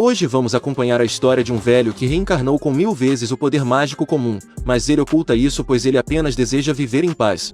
Hoje vamos acompanhar a história de um velho que reencarnou com 1000 vezes o poder mágico comum, mas ele oculta isso pois ele apenas deseja viver em paz.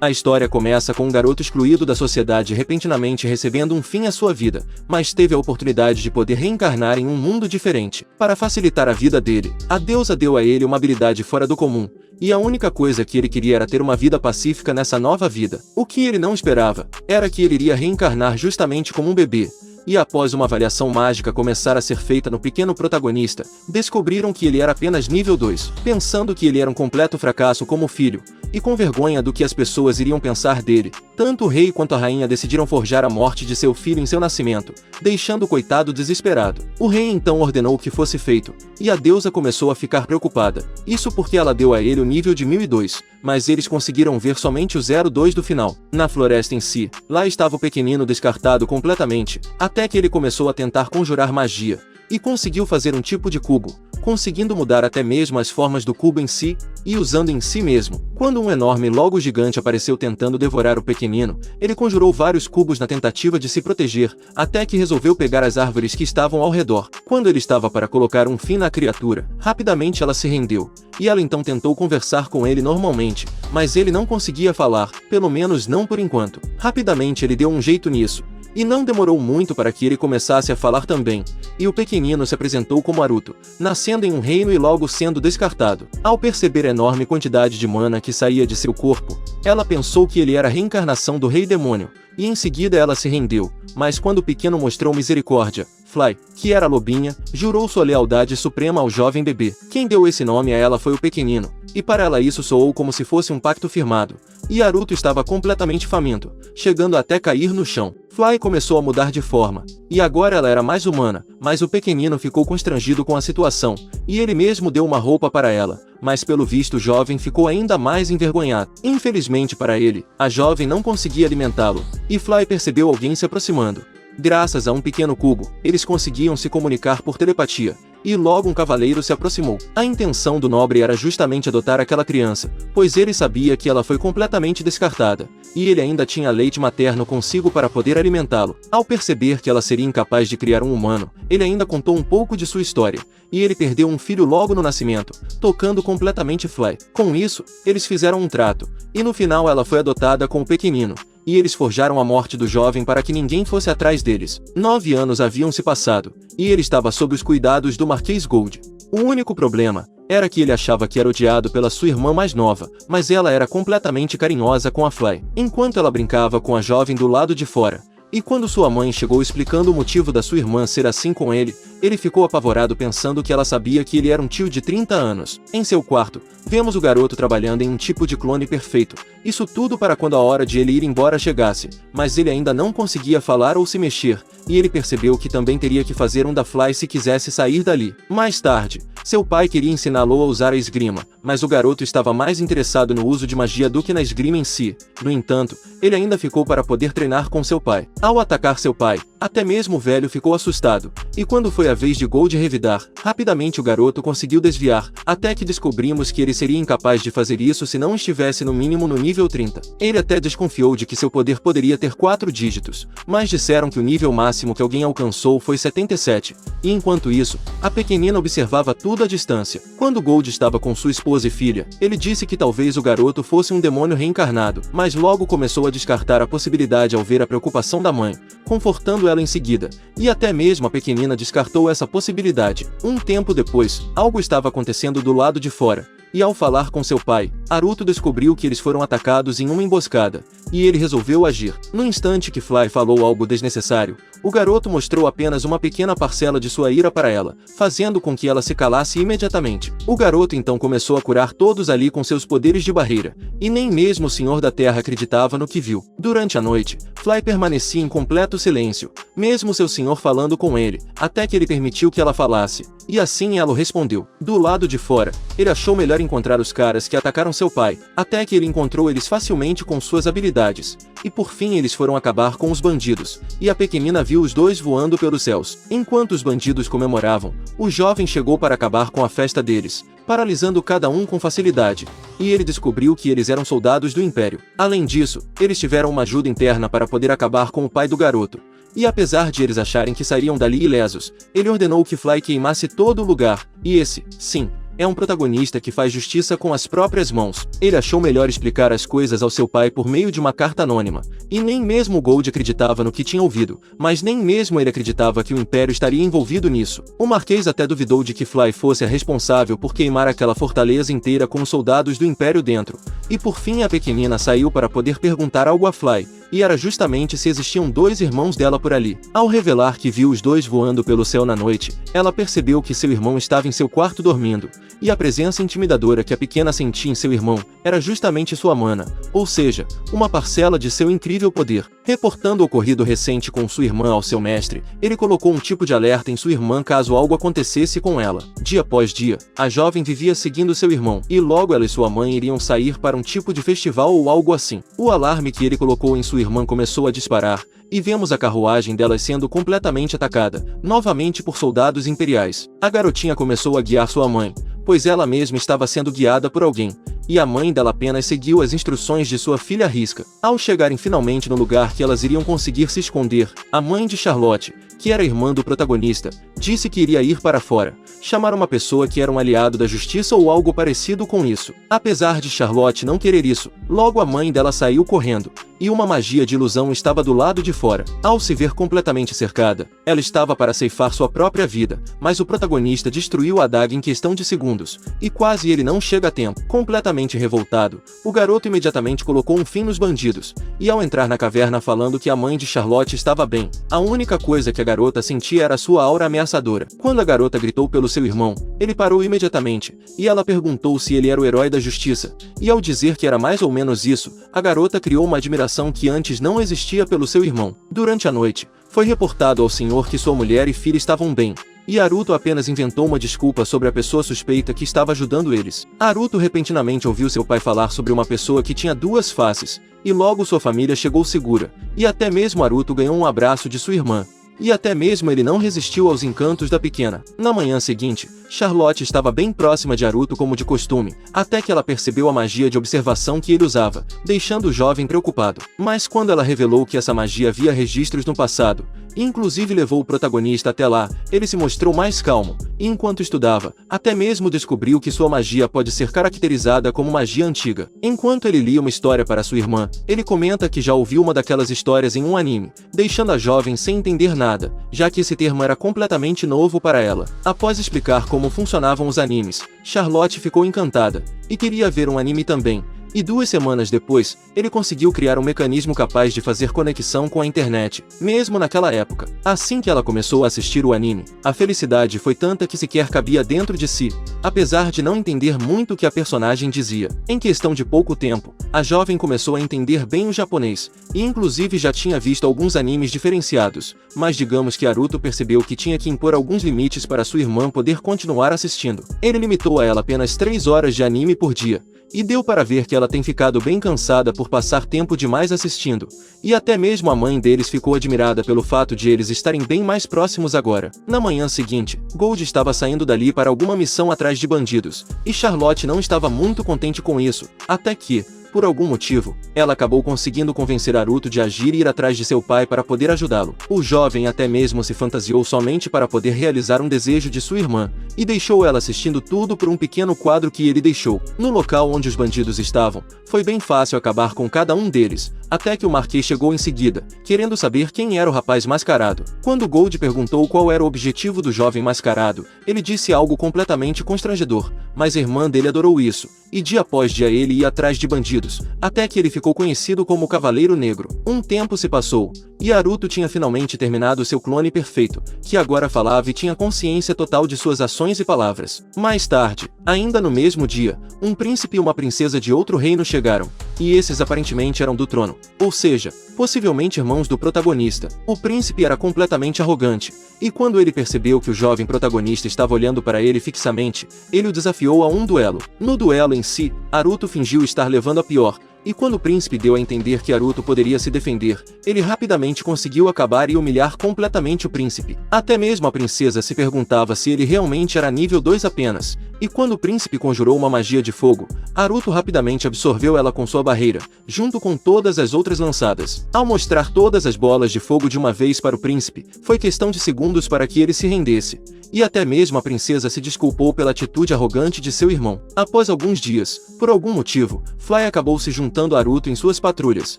A história começa com um garoto excluído da sociedade repentinamente recebendo um fim à sua vida, mas teve a oportunidade de poder reencarnar em um mundo diferente. Para facilitar a vida dele, a deusa deu a ele uma habilidade fora do comum, e a única coisa que ele queria era ter uma vida pacífica nessa nova vida. O que ele não esperava era que ele iria reencarnar justamente como um bebê. E após uma avaliação mágica começar a ser feita no pequeno protagonista, descobriram que ele era apenas nível 2, pensando que ele era um completo fracasso como filho, e com vergonha do que as pessoas iriam pensar dele, tanto o rei quanto a rainha decidiram forjar a morte de seu filho em seu nascimento, deixando o coitado desesperado. O rei então ordenou que fosse feito, e a deusa começou a ficar preocupada, isso porque ela deu a ele o nível de 1002, mas eles conseguiram ver somente o 02 do final. Na floresta em si, lá estava o pequenino descartado completamente, até que ele começou a tentar conjurar magia, e conseguiu fazer um tipo de cubo, conseguindo mudar até mesmo as formas do cubo em si, e usando em si mesmo. Quando um enorme lobo gigante apareceu tentando devorar o pequenino, ele conjurou vários cubos na tentativa de se proteger, até que resolveu pegar as árvores que estavam ao redor. Quando ele estava para colocar um fim na criatura, rapidamente ela se rendeu, e ela então tentou conversar com ele normalmente, mas ele não conseguia falar, pelo menos não por enquanto. Rapidamente ele deu um jeito nisso. E não demorou muito para que ele começasse a falar também, e o pequenino se apresentou como Aruto, nascendo em um reino e logo sendo descartado. Ao perceber a enorme quantidade de mana que saía de seu corpo, ela pensou que ele era a reencarnação do rei demônio, e em seguida ela se rendeu, mas quando o pequeno mostrou misericórdia, Fly, que era a lobinha, jurou sua lealdade suprema ao jovem bebê. Quem deu esse nome a ela foi o pequenino, e para ela isso soou como se fosse um pacto firmado, e Aruto estava completamente faminto, chegando até cair no chão. Fly começou a mudar de forma, e agora ela era mais humana, mas o pequenino ficou constrangido com a situação, e ele mesmo deu uma roupa para ela, mas pelo visto o jovem ficou ainda mais envergonhado. Infelizmente para ele, a jovem não conseguia alimentá-lo, e Fly percebeu alguém se aproximando. Graças a um pequeno cubo, eles conseguiam se comunicar por telepatia, e logo um cavaleiro se aproximou. A intenção do nobre era justamente adotar aquela criança, pois ele sabia que ela foi completamente descartada, e ele ainda tinha leite materno consigo para poder alimentá-lo. Ao perceber que ela seria incapaz de criar um humano, ele ainda contou um pouco de sua história, e ele perdeu um filho logo no nascimento, tocando completamente Fly. Com isso, eles fizeram um trato, e no final ela foi adotada com o pequenino, e eles forjaram a morte do jovem para que ninguém fosse atrás deles. 9 anos haviam se passado, e ele estava sob os cuidados do Marquês Gold. O único problema era que ele achava que era odiado pela sua irmã mais nova, mas ela era completamente carinhosa com a Fly, enquanto ela brincava com a jovem do lado de fora. E quando sua mãe chegou explicando o motivo da sua irmã ser assim com ele, ele ficou apavorado pensando que ela sabia que ele era um tio de 30 anos. Em seu quarto, vemos o garoto trabalhando em um tipo de clone perfeito, isso tudo para quando a hora de ele ir embora chegasse, mas ele ainda não conseguia falar ou se mexer, e ele percebeu que também teria que fazer um da Fly se quisesse sair dali. Mais tarde, seu pai queria ensiná-lo a usar a esgrima, mas o garoto estava mais interessado no uso de magia do que na esgrima em si. No entanto, ele ainda ficou para poder treinar com seu pai. Ao atacar seu pai, até mesmo o velho ficou assustado, e quando foi a vez de Gold revidar, rapidamente o garoto conseguiu desviar, até que descobrimos que ele seria incapaz de fazer isso se não estivesse no mínimo no nível 30. Ele até desconfiou de que seu poder poderia ter 4 dígitos, mas disseram que o nível máximo que alguém alcançou foi 77, e enquanto isso, a pequenina observava tudo à distância. Quando Gold estava com sua esposa e filha, ele disse que talvez o garoto fosse um demônio reencarnado, mas logo começou a descartar a possibilidade ao ver a preocupação da mãe, confortando ela em seguida, e até mesmo a pequenina descartou essa possibilidade. Um tempo depois, algo estava acontecendo do lado de fora, e ao falar com seu pai, Aruto descobriu que eles foram atacados em uma emboscada, e ele resolveu agir. No instante que Fly falou algo desnecessário, o garoto mostrou apenas uma pequena parcela de sua ira para ela, fazendo com que ela se calasse imediatamente. O garoto então começou a curar todos ali com seus poderes de barreira, e nem mesmo o Senhor da Terra acreditava no que viu. Durante a noite, Fly permanecia em completo silêncio, mesmo seu senhor falando com ele, até que ele permitiu que ela falasse, e assim ela respondeu. Do lado de fora, ele achou melhor encontrar os caras que atacaram seu pai, até que ele encontrou eles facilmente com suas habilidades, e por fim eles foram acabar com os bandidos, e a pequenina viu os dois voando pelos céus. Enquanto os bandidos comemoravam, o jovem chegou para acabar com a festa deles, paralisando cada um com facilidade, e ele descobriu que eles eram soldados do Império. Além disso, eles tiveram uma ajuda interna para poder acabar com o pai do garoto, E apesar de eles acharem que sairiam dali ilesos, ele ordenou que Fly queimasse todo o lugar, e esse, sim, é um protagonista que faz justiça com as próprias mãos. Ele achou melhor explicar as coisas ao seu pai por meio de uma carta anônima. E nem mesmo Gold acreditava no que tinha ouvido, mas nem mesmo ele acreditava que o Império estaria envolvido nisso. O Marquês até duvidou de que Fly fosse a responsável por queimar aquela fortaleza inteira com os soldados do Império dentro. E por fim a pequenina saiu para poder perguntar algo a Fly, e era justamente se existiam 2 irmãos dela por ali. Ao revelar que viu os 2 voando pelo céu na noite, ela percebeu que seu irmão estava em seu quarto dormindo, e a presença intimidadora que a pequena sentia em seu irmão era justamente sua mana, ou seja, uma parcela de seu incrível poder. Reportando o ocorrido recente com sua irmã ao seu mestre, ele colocou um tipo de alerta em sua irmã caso algo acontecesse com ela. Dia após dia, a jovem vivia seguindo seu irmão, e logo ela e sua mãe iriam sair para um tipo de festival ou algo assim. O alarme que ele colocou em sua irmã começou a disparar, e vemos a carruagem delas sendo completamente atacada, novamente por soldados imperiais. A garotinha começou a guiar sua mãe, pois ela mesma estava sendo guiada por alguém, e a mãe dela apenas seguiu as instruções de sua filha à risca. Ao chegarem finalmente no lugar que elas iriam conseguir se esconder, a mãe de Charlotte, que era irmã do protagonista, disse que iria ir para fora, chamar uma pessoa que era um aliado da justiça ou algo parecido com isso. Apesar de Charlotte não querer isso, logo a mãe dela saiu correndo, e uma magia de ilusão estava do lado de fora. Ao se ver completamente cercada, ela estava para ceifar sua própria vida, mas o protagonista destruiu a adaga em questão de segundos, e quase ele não chega a tempo. Completamente revoltado, o garoto imediatamente colocou um fim nos bandidos, e ao entrar na caverna falando que a mãe de Charlotte estava bem, a única coisa que a garota sentia era sua aura ameaçadora. Quando a garota gritou pelo seu irmão, ele parou imediatamente, e ela perguntou se ele era o herói da justiça, e ao dizer que era mais ou menos isso, a garota criou uma admiração que antes não existia pelo seu irmão. Durante a noite, foi reportado ao senhor que sua mulher e filha estavam bem, e Haruto apenas inventou uma desculpa sobre a pessoa suspeita que estava ajudando eles. Haruto repentinamente ouviu seu pai falar sobre uma pessoa que tinha 2 faces, e logo sua família chegou segura, e até mesmo Haruto ganhou um abraço de sua irmã. E até mesmo ele não resistiu aos encantos da pequena. Na manhã seguinte, Charlotte estava bem próxima de Haruto como de costume, até que ela percebeu a magia de observação que ele usava, deixando o jovem preocupado. Mas quando ela revelou que essa magia havia registros no passado, e inclusive levou o protagonista até lá, ele se mostrou mais calmo, e enquanto estudava, até mesmo descobriu que sua magia pode ser caracterizada como magia antiga. Enquanto ele lia uma história para sua irmã, ele comenta que já ouviu uma daquelas histórias em um anime, deixando a jovem sem entender nada, já que esse termo era completamente novo para ela. Após explicar como funcionavam os animes, Charlotte ficou encantada, e queria ver um anime também. E 2 semanas depois, ele conseguiu criar um mecanismo capaz de fazer conexão com a internet, mesmo naquela época. Assim que ela começou a assistir o anime, a felicidade foi tanta que sequer cabia dentro de si, apesar de não entender muito o que a personagem dizia. Em questão de pouco tempo, a jovem começou a entender bem o japonês, e inclusive já tinha visto alguns animes diferenciados, mas digamos que Haruto percebeu que tinha que impor alguns limites para sua irmã poder continuar assistindo. Ele limitou a ela apenas 3 horas de anime por dia, e deu para ver que ela tem ficado bem cansada por passar tempo demais assistindo, e até mesmo a mãe deles ficou admirada pelo fato de eles estarem bem mais próximos agora. Na manhã seguinte, Gold estava saindo dali para alguma missão atrás de bandidos, e Charlotte não estava muito contente com isso, até que, por algum motivo, ela acabou conseguindo convencer Haruto de agir e ir atrás de seu pai para poder ajudá-lo. O jovem até mesmo se fantasiou somente para poder realizar um desejo de sua irmã, e deixou ela assistindo tudo por um pequeno quadro que ele deixou. No local onde os bandidos estavam, foi bem fácil acabar com cada um deles, até que o Marquês chegou em seguida, querendo saber quem era o rapaz mascarado. Quando Gold perguntou qual era o objetivo do jovem mascarado, ele disse algo completamente constrangedor, mas a irmã dele adorou isso, e dia após dia ele ia atrás de bandidos, até que ele ficou conhecido como o Cavaleiro Negro. Um tempo se passou, e Haruto tinha finalmente terminado seu clone perfeito, que agora falava e tinha consciência total de suas ações e palavras. Mais tarde, ainda no mesmo dia, um príncipe e uma princesa de outro reino chegaram, e esses aparentemente eram do trono, ou seja, possivelmente irmãos do protagonista. O príncipe era completamente arrogante, e quando ele percebeu que o jovem protagonista estava olhando para ele fixamente, ele o desafiou a um duelo. No duelo em si, Haruto fingiu estar levando a pior, E quando o príncipe deu a entender que Haruto poderia se defender, ele rapidamente conseguiu acabar e humilhar completamente o príncipe. Até mesmo a princesa se perguntava se ele realmente era nível 2 apenas, e quando o príncipe conjurou uma magia de fogo, Haruto rapidamente absorveu ela com sua barreira, junto com todas as outras lançadas. Ao mostrar todas as bolas de fogo de uma vez para o príncipe, foi questão de segundos para que ele se rendesse. E até mesmo a princesa se desculpou pela atitude arrogante de seu irmão. Após alguns dias, por algum motivo, Fly acabou se juntando a Haruto em suas patrulhas.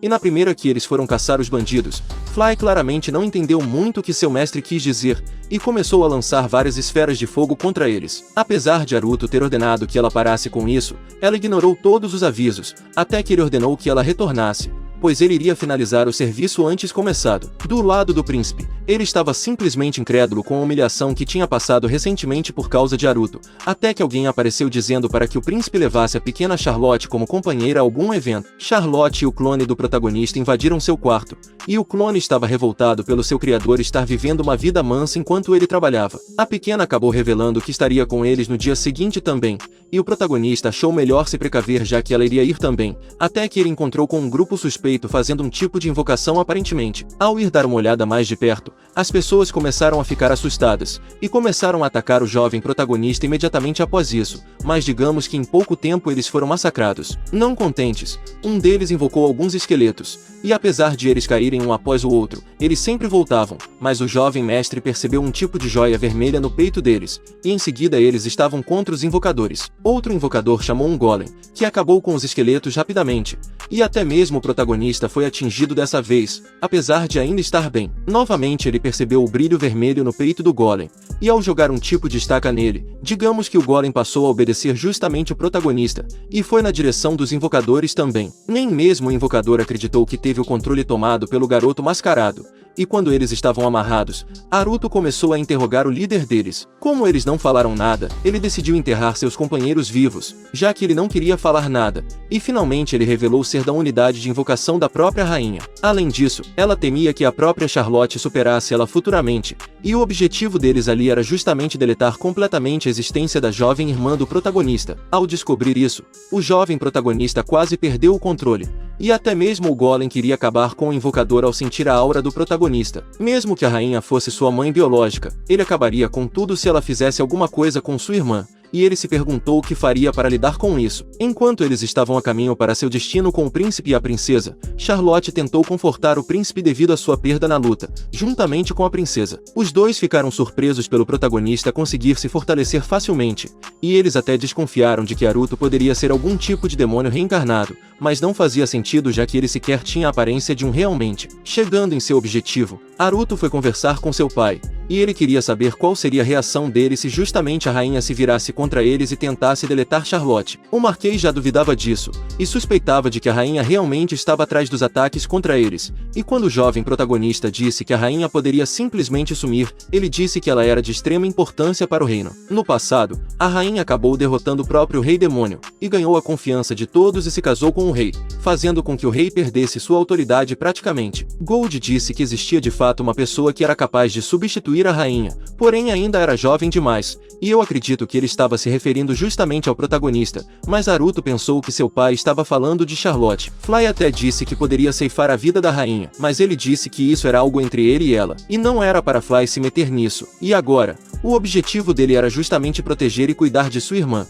E na primeira que eles foram caçar os bandidos, Fly claramente não entendeu muito o que seu mestre quis dizer, e começou a lançar várias esferas de fogo contra eles. Apesar de Haruto ter ordenado que ela parasse com isso, ela ignorou todos os avisos, até que ele ordenou que ela retornasse, pois ele iria finalizar o serviço antes começado. Do lado do príncipe, ele estava simplesmente incrédulo com a humilhação que tinha passado recentemente por causa de Haruto, até que alguém apareceu dizendo para que o príncipe levasse a pequena Charlotte como companheira a algum evento. Charlotte e o clone do protagonista invadiram seu quarto, e o clone estava revoltado pelo seu criador estar vivendo uma vida mansa enquanto ele trabalhava. A pequena acabou revelando que estaria com eles no dia seguinte também, e o protagonista achou melhor se precaver já que ela iria ir também, até que ele encontrou com um grupo suspeito fazendo um tipo de invocação aparentemente. Ao ir dar uma olhada mais de perto, as pessoas começaram a ficar assustadas, e começaram a atacar o jovem protagonista imediatamente após isso, mas digamos que em pouco tempo eles foram massacrados. Não contentes, um deles invocou alguns esqueletos, e apesar de eles caírem um após o outro, eles sempre voltavam, mas o jovem mestre percebeu um tipo de joia vermelha no peito deles, e em seguida eles estavam contra os invocadores. Outro invocador chamou um golem, que acabou com os esqueletos rapidamente, e até mesmo o protagonista foi atingido dessa vez, apesar de ainda estar bem. Novamente ele percebeu o brilho vermelho no peito do golem, e ao jogar um tipo de estaca nele, digamos que o golem passou a obedecer justamente o protagonista, e foi na direção dos invocadores também. Nem mesmo o invocador acreditou que teve o controle tomado pelo garoto mascarado, e quando eles estavam amarrados, Haruto começou a interrogar o líder deles. Como eles não falaram nada, ele decidiu enterrar seus companheiros vivos, já que ele não queria falar nada, e finalmente ele revelou ser da unidade de invocação da própria rainha. Além disso, ela temia que a própria Charlotte superasse ela futuramente, e o objetivo deles ali era justamente deletar completamente a existência da jovem irmã do protagonista. Ao descobrir isso, o jovem protagonista quase perdeu o controle, e até mesmo o golem queria acabar com o invocador ao sentir a aura do protagonista. Mesmo que a rainha fosse sua mãe biológica, ele acabaria com tudo se ela fizesse alguma coisa com sua irmã, e ele se perguntou o que faria para lidar com isso. Enquanto eles estavam a caminho para seu destino com o príncipe e a princesa, Charlotte tentou confortar o príncipe devido à sua perda na luta, juntamente com a princesa. Os dois ficaram surpresos pelo protagonista conseguir se fortalecer facilmente, e eles até desconfiaram de que Haruto poderia ser algum tipo de demônio reencarnado, mas não fazia sentido já que ele sequer tinha a aparência de um realmente. Chegando em seu objetivo, Haruto foi conversar com seu pai, e ele queria saber qual seria a reação dele se justamente a rainha se virasse contra eles e tentasse deletar Charlotte. O Marquês já duvidava disso, e suspeitava de que a rainha realmente estava atrás dos ataques contra eles, e quando o jovem protagonista disse que a rainha poderia simplesmente sumir, ele disse que ela era de extrema importância para o reino. No passado, a rainha acabou derrotando o próprio rei demônio, e ganhou a confiança de todos e se casou com o rei, fazendo com que o rei perdesse sua autoridade praticamente. Gold disse que existia de fato uma pessoa que era capaz de substituir a rainha, porém ainda era jovem demais, e eu acredito que ele estava se referindo justamente ao protagonista, mas Haruto pensou que seu pai estava falando de Charlotte. Fly até disse que poderia ceifar a vida da rainha, mas ele disse que isso era algo entre ele e ela, e não era para Fly se meter nisso. E agora, o objetivo dele era justamente proteger e cuidar de sua irmã.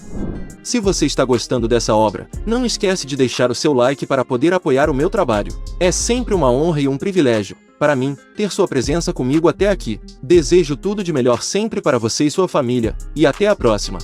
Se você está gostando dessa obra, não esquece de deixar o seu like para poder apoiar o meu trabalho. É sempre uma honra e um privilégio, para mim, ter sua presença comigo até aqui. Desejo tudo de melhor sempre para você e sua família, e até a próxima.